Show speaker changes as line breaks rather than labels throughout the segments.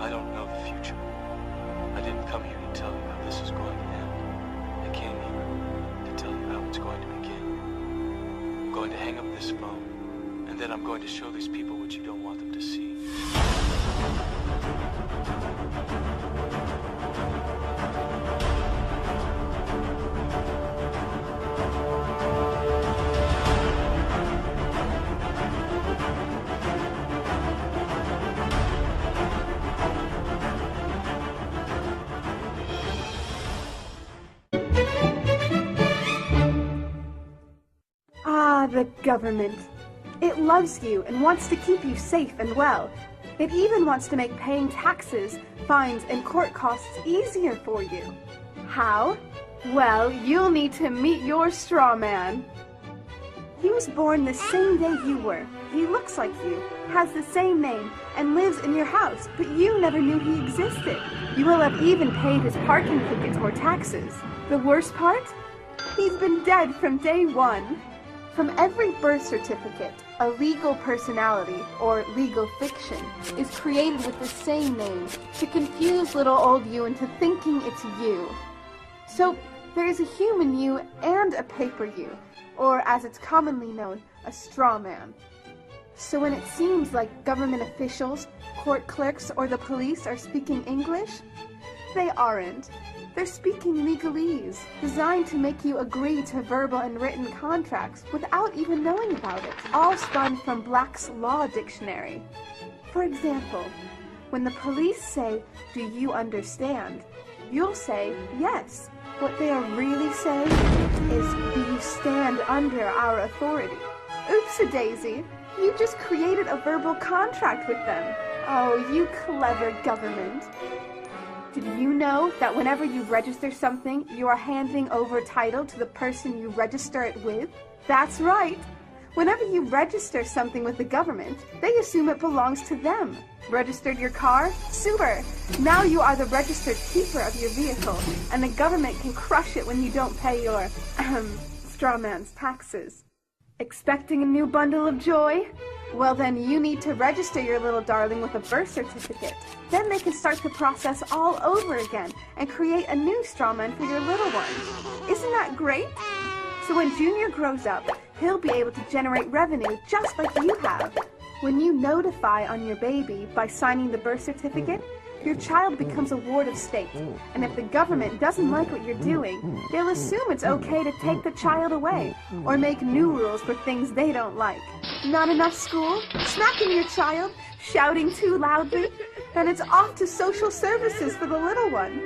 I don't know the future. I didn't come here to tell you how this is going to end. I came here to tell you how it's going to begin. I'm going to hang up this phone, and then I'm going to show these people what you don't want them to see.
The government. It loves you and wants to keep you safe and well. It even wants to make paying taxes, fines, and court costs easier for you. How? Well, you'll need to meet your straw man. He was born the same day you were. He looks like you, has the same name, and lives in your house, but you never knew he existed. You will have even paid his parking tickets or taxes. The worst part? He's been dead from day one. From every birth certificate, a legal personality, or legal fiction, is created with the same name to confuse little old you into thinking it's you. So, there is a human you and a paper you, or as it's commonly known, a straw man. So when it seems like government officials, court clerks, or the police are speaking English, they aren't. They're speaking legalese, designed to make you agree to verbal and written contracts without even knowing about it, all spun from Black's Law Dictionary. For example, when the police say, "Do you understand?" you'll say, "Yes." What they are really saying is, "Do you stand under our authority?" Oops-a-daisy, you just created a verbal contract with them. Oh, you clever government. Did you know that whenever you register something, you are handing over title to the person you register it with? That's right. Whenever you register something with the government, they assume it belongs to them. Registered your car? Super! Now you are the registered keeper of your vehicle, and the government can crush it when you don't pay your, straw man's taxes. Expecting a new bundle of joy? Well then, you need to register your little darling with a birth certificate. Then they can start the process all over again and create a new straw man for your little one. Isn't that great? So when Junior grows up, he'll be able to generate revenue just like you have. When you notify on your baby by signing the birth certificate, your child becomes a ward of state, and if the government doesn't like what you're doing, they'll assume it's okay to take the child away, or make new rules for things they don't like. Not enough school? Smacking your child? Shouting too loudly? And it's off to social services for the little one.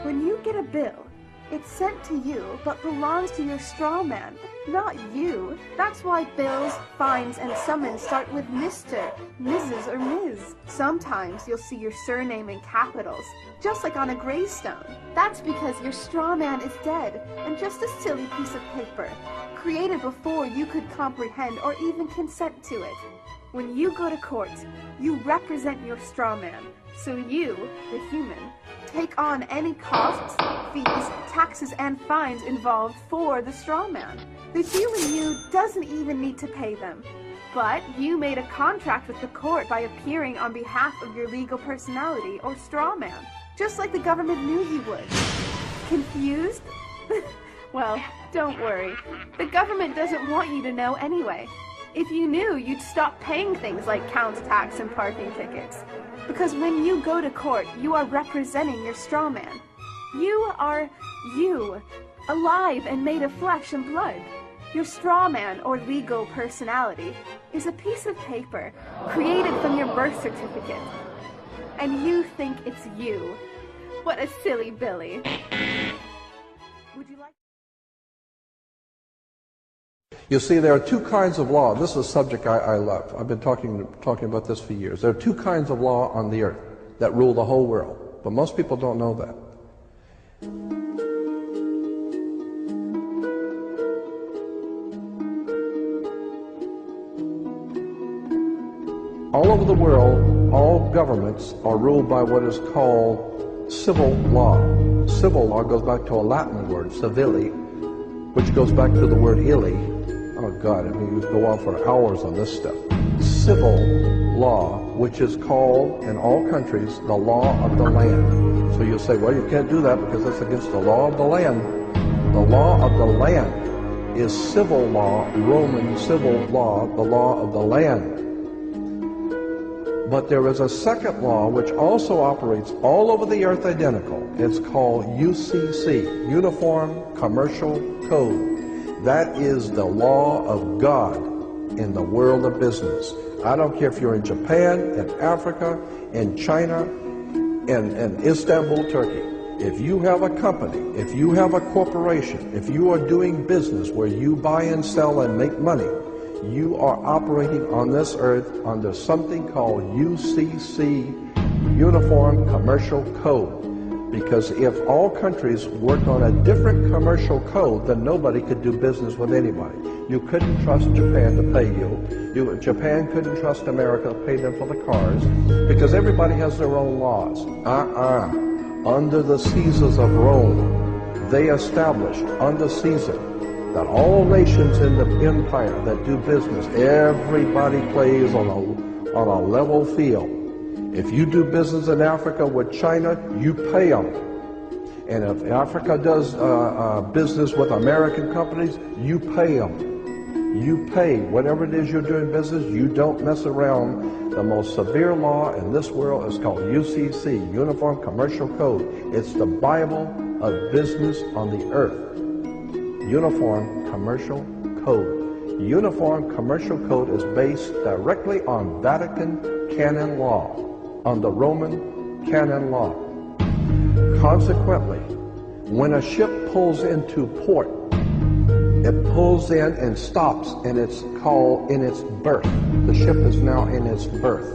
When you get a bill, it's sent to you, but belongs to your straw man, not you. That's why bills, fines, and summons start with Mr., Mrs., or Ms. Sometimes you'll see your surname in capitals, just like on a gravestone. That's because your straw man is dead, and just a silly piece of paper, created before you could comprehend or even consent to it. When you go to court, you represent your straw man, so you, the human, take on any costs, fees, taxes, and fines involved for the straw man. The human you doesn't even need to pay them. But you made a contract with the court by appearing on behalf of your legal personality or straw man, just like the government knew you would. Confused? Well, don't worry. The government doesn't want you to know anyway. If you knew, you'd stop paying things like council tax and parking tickets. Because when you go to court, you are representing your straw man. You are you, alive and made of flesh and blood. Your straw man, or legal personality, is a piece of paper created from your birth certificate. And you think it's you. What a silly Billy. Would you like...
You see, there are two kinds of law. This is a subject I love. I've been talking about this for years. There are two kinds of law on the earth that rule the whole world, but most people don't know that. All over the world, all governments are ruled by what is called civil law. Civil law goes back to a Latin word, civili, which goes back to the word illy. Oh God, I mean, you could go on for hours on this stuff. Civil law, which is called in all countries the law of the land. So you'll say, well, you can't do that because that's against the law of the land. The law of the land is civil law, Roman civil law, the law of the land. But there is a second law which also operates all over the earth identical. It's called UCC, Uniform Commercial Code. That is the law of God in the world of business. I don't care if you're in Japan, in Africa, in China, in Istanbul, Turkey. If you have a company, if you have a corporation, if you are doing business where you buy and sell and make money, you are operating on this earth under something called UCC, Uniform Commercial Code. Because if all countries worked on a different commercial code, then nobody could do business with anybody. You couldn't trust Japan to pay you. Japan couldn't trust America to pay them for the cars, because everybody has their own laws. Under the Caesars of Rome, they established under Caesar that all nations in the empire that do business, everybody plays on a level field. If you do business in Africa with China, you pay them. And if Africa does business with American companies, you pay them. You pay whatever it is you're doing business. You don't mess around. The most severe law in this world is called UCC, Uniform Commercial Code. It's the Bible of business on the earth. Uniform Commercial Code. Uniform Commercial Code is based directly on Vatican canon law, on the Roman canon law. Consequently, when a ship pulls into port, it pulls in and stops, and it's called in its berth. The ship is now in its berth.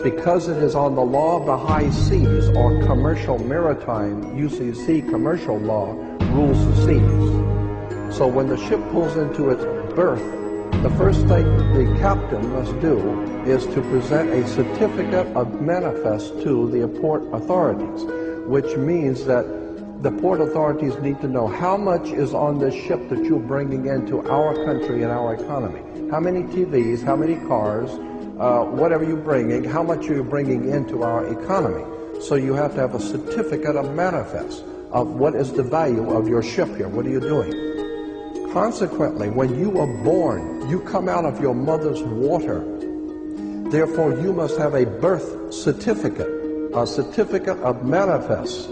Because it is on the law of the high seas, or commercial maritime, UCC commercial law rules the seas. So when the ship pulls into its berth, the first thing the captain must do is to present a certificate of manifest to the port authorities, which means that the port authorities need to know how much is on this ship that you're bringing into our country and our economy. How many TVs, how many cars, whatever you're bringing, how much are you bringing into our economy. So you have to have a certificate of manifest of what is the value of your ship here. What are you doing? Consequently, when you are born, you come out of your mother's water. Therefore, you must have a birth certificate, a certificate of manifest,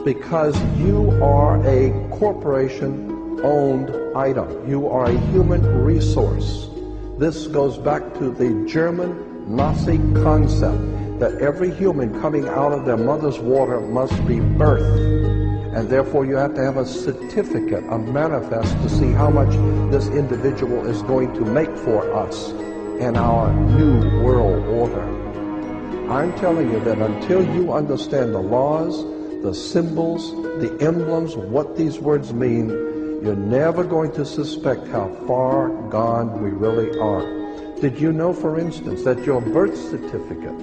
because you are a corporation-owned item. You are a human resource. This goes back to the German Nazi concept that every human coming out of their mother's water must be birthed. And therefore you have to have a certificate, a manifest, to see how much this individual is going to make for us in our new world order. I'm telling you that until you understand the laws, the symbols, the emblems, what these words mean, you're never going to suspect how far gone we really are. Did you know, for instance, that your birth certificate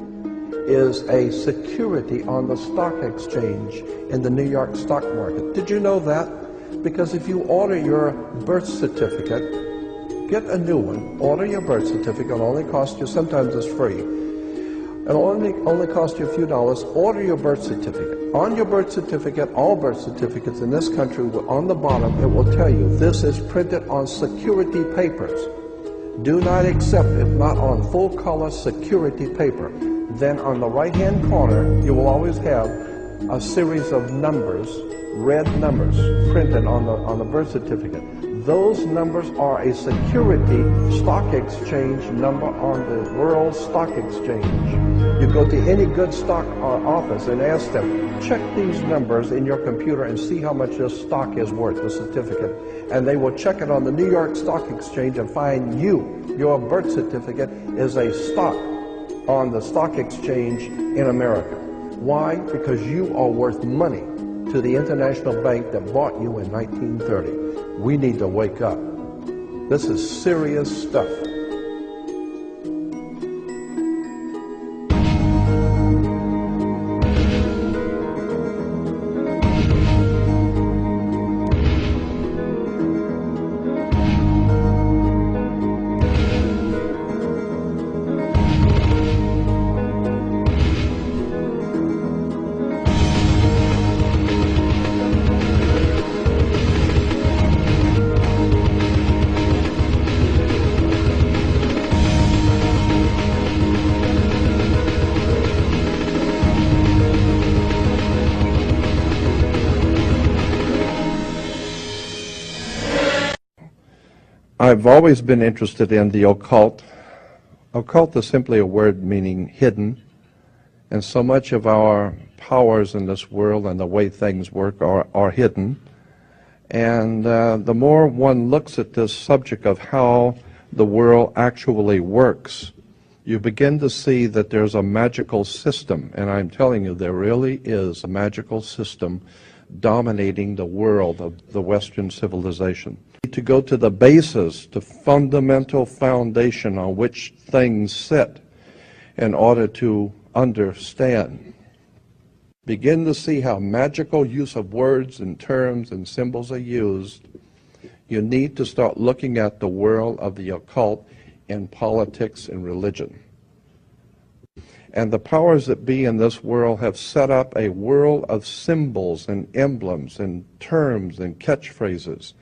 is a security on the stock exchange in the New York stock market? Did you know that? Because if you order your birth certificate, get a new one, order your birth certificate, it'll only cost you, sometimes it's free, it'll only cost you a few dollars. Order your birth certificate. On your birth certificate, all birth certificates in this country, on the bottom, it will tell you this is printed on security papers. Do not accept it not on full color security paper. Then on the right-hand corner, you will always have a series of numbers, red numbers, printed on the birth certificate. Those numbers are a security stock exchange number on the World Stock Exchange. You go to any good stock office and ask them, check these numbers in your computer and see how much this stock is worth, the certificate. And they will check it on the New York Stock Exchange and find your birth certificate is a stock on the stock exchange in America. Why? Because you are worth money to the international bank that bought you in 1930. We need to wake up. This is serious stuff. I've always been interested in the occult. Occult is simply a word meaning hidden, and so much of our powers in this world and the way things work are hidden. And the more one looks at this subject of how the world actually works, you begin to see that there's a magical system, and I'm telling you, there really is a magical system dominating the world of the Western civilization. To go to the basis, the fundamental foundation on which things sit in order to understand. Begin to see how magical use of words and terms and symbols are used. You need to start looking at the world of the occult in politics and religion. And the powers that be in this world have set up a world of symbols and emblems and terms and catchphrases.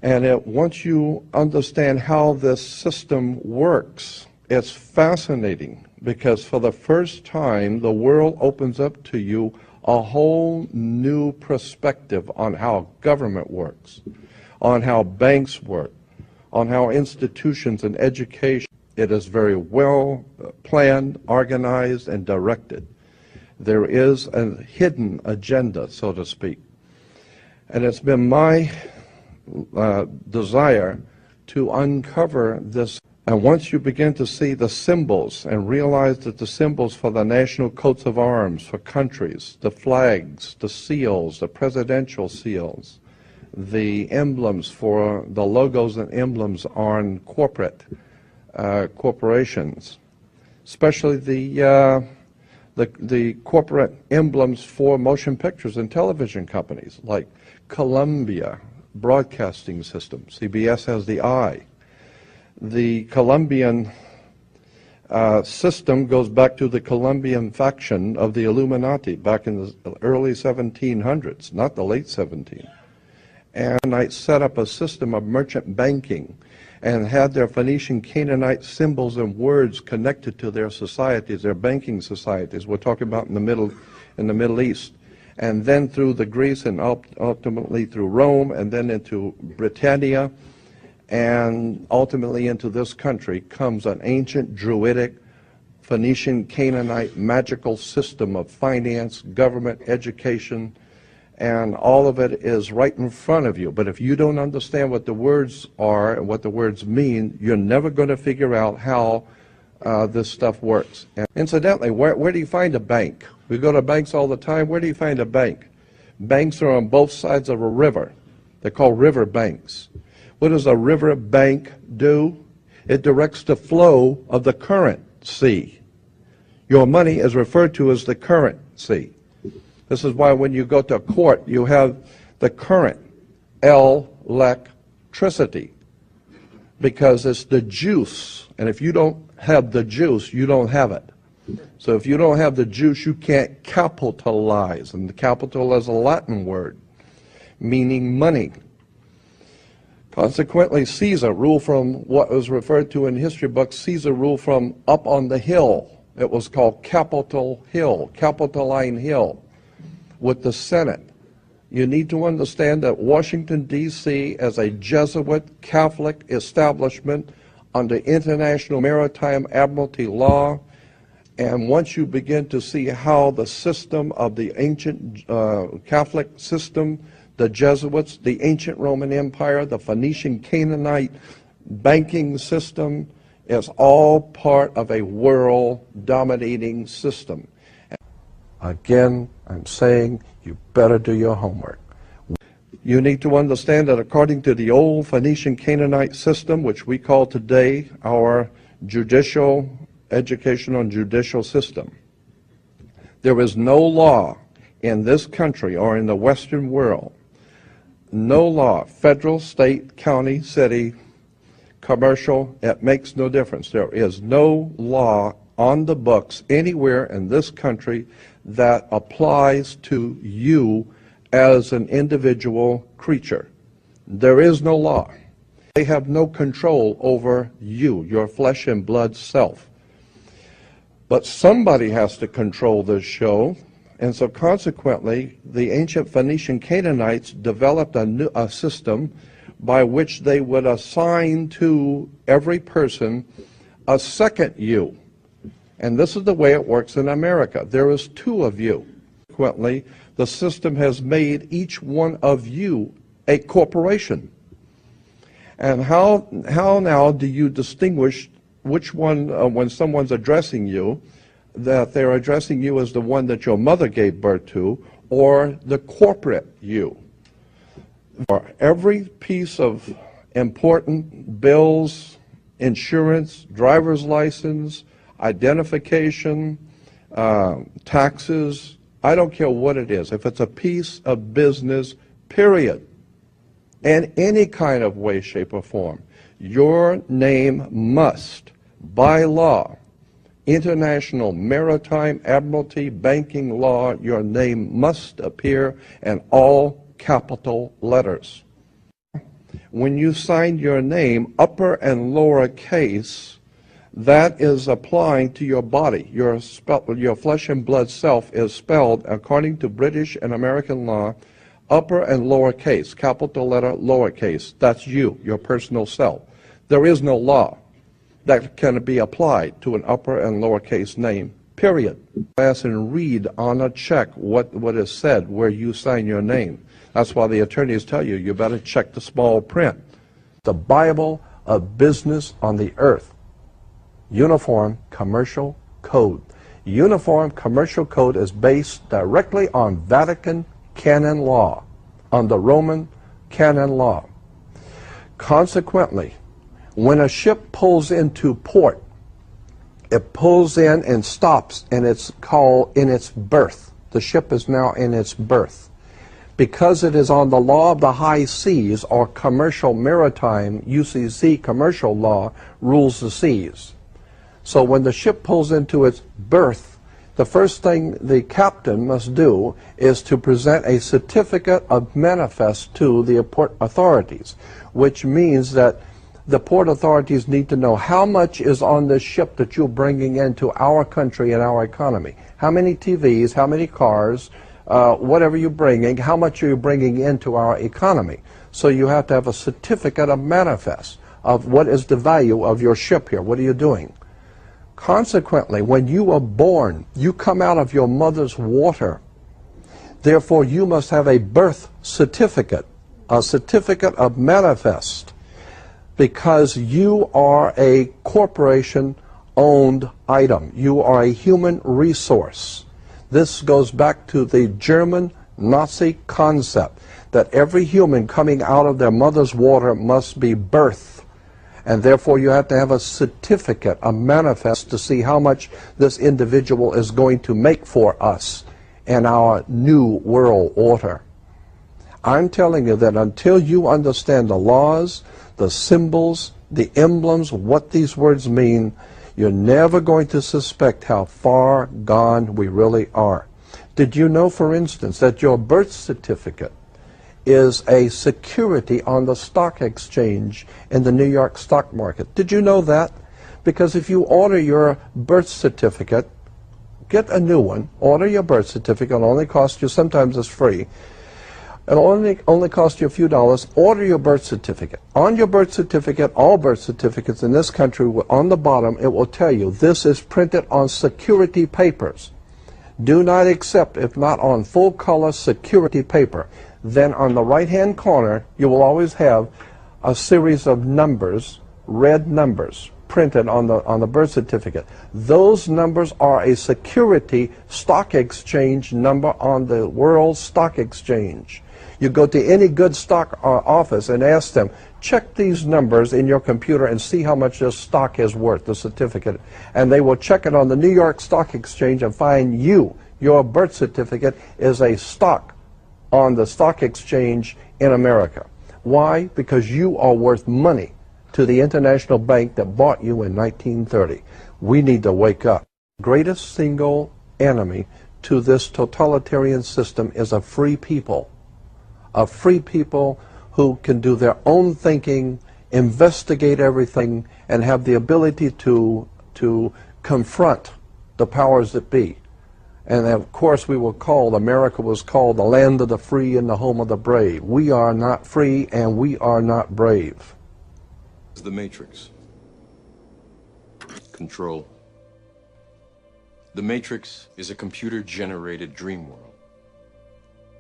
And once you understand how this system works, it's fascinating, because for the first time, the world opens up to you a whole new perspective on how government works, on how banks work, on how institutions and education. It is very well planned, organized, and directed. There is a hidden agenda, so to speak. And it's been my desire to uncover this. And once you begin to see the symbols and realize that the symbols for the national coats of arms for countries, the flags, the seals, the presidential seals, the emblems for the logos and emblems on corporations, especially the corporate emblems for motion pictures and television companies like Columbia Broadcasting System. CBS has the eye. The Colombian system goes back to the Colombian faction of the Illuminati back in the early 1700s, not the late 1700s. And I set up a system of merchant banking and had their Phoenician Canaanite symbols and words connected to their societies, their banking societies. We're talking about in the Middle East. And then through the Greece and ultimately through Rome and then into Britannia and ultimately into this country comes an ancient Druidic Phoenician Canaanite magical system of finance, government, education, and all of it is right in front of you. But if you don't understand what the words are and what the words mean, you're never going to figure out how this stuff works. And incidentally, where do you find a bank? We go to banks all the time. Where do you find a bank? Banks are on both sides of a river. They're called river banks. What does a river bank do? It directs the flow of the currency. Your money is referred to as the currency. This is why when you go to court, you have the current, electricity, because it's the juice. And if you don't have the juice, you don't have it. So if you don't have the juice, you can't capitalize. And the capital is a Latin word, meaning money. Consequently, Caesar ruled from what was referred to in history books, Caesar ruled from up on the hill. It was called Capitol Hill, Capitoline Hill, with the Senate. You need to understand that Washington, D.C. as a Jesuit Catholic establishment under international maritime admiralty law, and once you begin to see how the system of the ancient Catholic system, the Jesuits, the ancient Roman Empire, the Phoenician Canaanite banking system is all part of a world dominating system. Again, I'm saying you better do your homework. You need to understand that according to the old Phoenician Canaanite system, which we call today our judicial, educational and judicial system, there is no law in this country or in the Western world, no law, federal, state, county, city, commercial, it makes no difference. There is no law on the books anywhere in this country that applies to you as an individual creature. There is no law. They have no control over you, your flesh and blood self. But somebody has to control this show, and so consequently, the ancient Phoenician Canaanites developed a system by which they would assign to every person a second you. And this is the way it works in America. There is two of you. Consequently, the system has made each one of you a corporation. And how now do you distinguish which one, when someone's addressing you, that they're addressing you as the one that your mother gave birth to, or the corporate you? For every piece of important bills, insurance, driver's license, identification, taxes, I don't care what it is. If it's a piece of business, period, in any kind of way, shape, or form, your name must, by law, international maritime admiralty banking law, your name must appear in all capital letters. When you sign your name, upper and lower case, that is applying to your body. Your flesh and blood self is spelled, according to British and American law, upper and lower case, capital letter, lower case. That's you, your personal self. There is no law that can be applied to an upper and lower case name, period. Pass and read on a check what is said where you sign your name. That's why the attorneys tell you, you better check the small print. The Bible of business on the earth. Uniform Commercial Code. Uniform Commercial Code is based directly on Vatican canon law, on the Roman canon law. Consequently, when a ship pulls into port, it pulls in and stops, and it's called in its berth. The ship is now in its berth. Because it is on the law of the high seas, or commercial maritime, UCC commercial law rules the seas. So when the ship pulls into its berth, the first thing the captain must do is to present a certificate of manifest to the port authorities, which means that the port authorities need to know how much is on this ship that you're bringing into our country and our economy. How many TVs, how many cars, whatever you're bringing, how much are you bringing into our economy? So you have to have a certificate of manifest of what is the value of your ship here. What are you doing? Consequently, when you are born, you come out of your mother's water. Therefore, you must have a birth certificate, a certificate of manifest, because you are a corporation-owned item. You are a human resource. This goes back to the German Nazi concept that every human coming out of their mother's water must be birthed. And therefore you have to have a certificate, a manifest, to see how much this individual is going to make for us in our new world order. I'm telling you that until you understand the laws, the symbols, the emblems, what these words mean, you're never going to suspect how far gone we really are. Did you know, for instance, that your birth certificate is a security on the stock exchange in the New York stock market? Did you know that? Because if you order your birth certificate, get a new one, order your birth certificate, it'll only cost you, sometimes it's free, it'll only cost you a few dollars, order your birth certificate. On your birth certificate, all birth certificates in this country, on the bottom, it will tell you this is printed on security papers. Do not accept if not on full color security paper. Then on the right-hand corner, you will always have a series of numbers, red numbers, printed on the birth certificate. Those numbers are a security stock exchange number on the World Stock Exchange. You go to any good stock office and ask them, check these numbers in your computer and see how much this stock is worth, the certificate. And they will check it on the New York Stock Exchange and find your birth certificate is a stock on the stock exchange in America. Why? Because you are worth money to the international bank that bought you in 1930. We need to wake up. The greatest single enemy to this totalitarian system is a free people. A free people who can do their own thinking, investigate everything, and have the ability to confront the powers that be. And of course America was called the land of the free and the home of the brave. We are not free and we are not brave.
The Matrix. Control. The Matrix is a computer-generated dream world,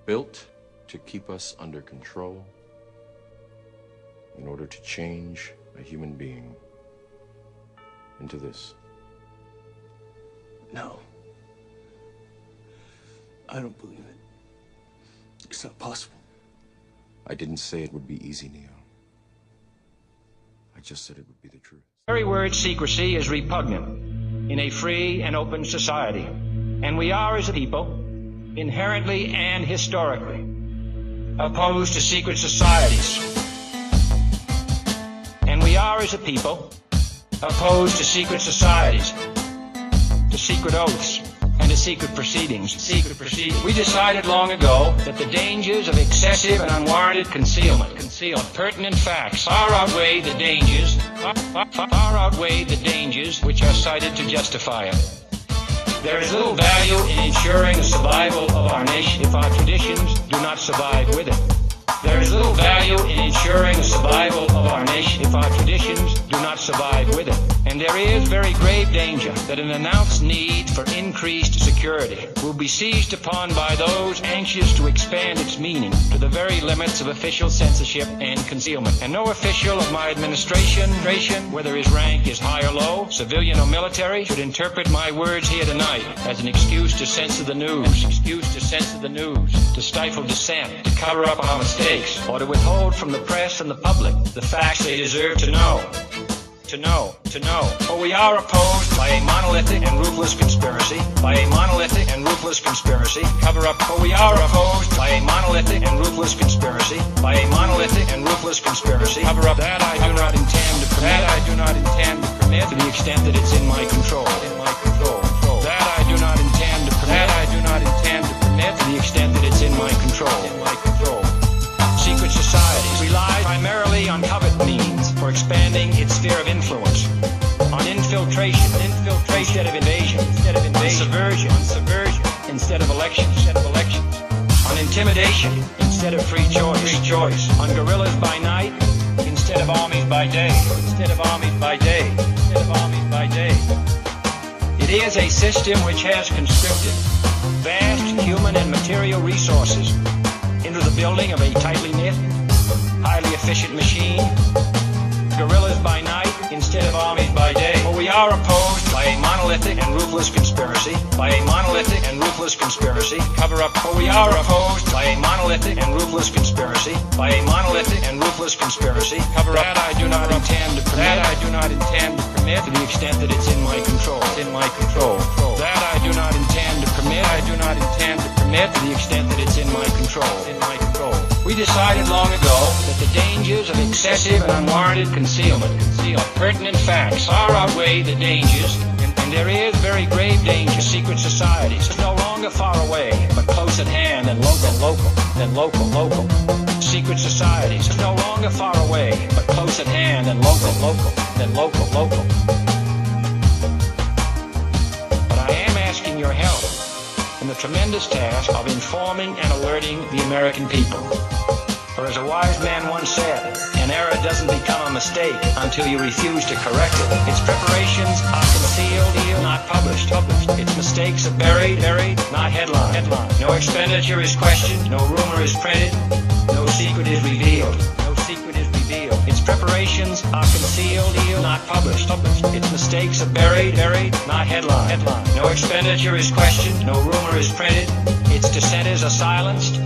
built to keep us under control in order to change a human being into this.
No. I don't believe it. It's not possible.
I didn't say it would be easy, Neo. I just said it would be the truth.
The very word secrecy is repugnant in a free and open society. And we are, as a people, inherently and historically opposed to secret societies. And we are, as a people, opposed to secret societies, to secret oaths, and to secret proceedings. We decided long ago that the dangers of excessive and unwarranted concealment of pertinent facts far outweigh the dangers which are cited to justify it. There is little value in ensuring the survival of our nation if our traditions do not survive with it. There is little value in ensuring the survival of our nation if our traditions do not survive with it. And there is very grave danger that an announced need for increased security will be seized upon by those anxious to expand its meaning to the very limits of official censorship and concealment. And no official of my administration, whether his rank is high or low, civilian or military, should interpret my words here tonight as an excuse to censor the news, to stifle dissent, to cover up our mistakes, or to withhold from the press and the public the facts they deserve to know. For we are opposed by a monolithic and ruthless conspiracy, cover up. For we are opposed by a monolithic and ruthless conspiracy, cover up. That I do not intend to permit, to the extent that it's in my control. That I do not intend to permit, to the extent that it's in my control. Secret societies rely primarily on covert means for expanding its sphere of influence, on infiltration instead of invasion, on subversion instead of elections, on intimidation instead of free choice, on guerrillas by night instead of armies by day, It is a system which has conscripted vast human and material resources into the building of a tightly knit, highly efficient machine, guerrillas by night instead of armies by day. For we are opposed by a monolithic and ruthless conspiracy, cover up. For we are opposed by a monolithic and ruthless conspiracy, cover up. That I do not intend to permit, to the extent that it's in my control, That I do not intend to permit, to the extent that it's in my control, We decided long ago that the dangers of excessive and unwarranted concealment of pertinent facts far outweigh the dangers, and there is very grave danger. Secret societies is no longer far away, but close at hand and local. Secret societies is no longer far away, but close at hand and local. But I am asking your help in the tremendous task of informing and alerting the American people. For as a wise man once said, an error doesn't become a mistake until you refuse to correct it. Its preparations are concealed, not published. Its mistakes are buried, not headlined. No expenditure is questioned, no rumor is printed, no secret is revealed. Its preparations are concealed, not published. Its mistakes are buried, not headlined. No expenditure is questioned, no rumor is printed. Its dissenters are silenced,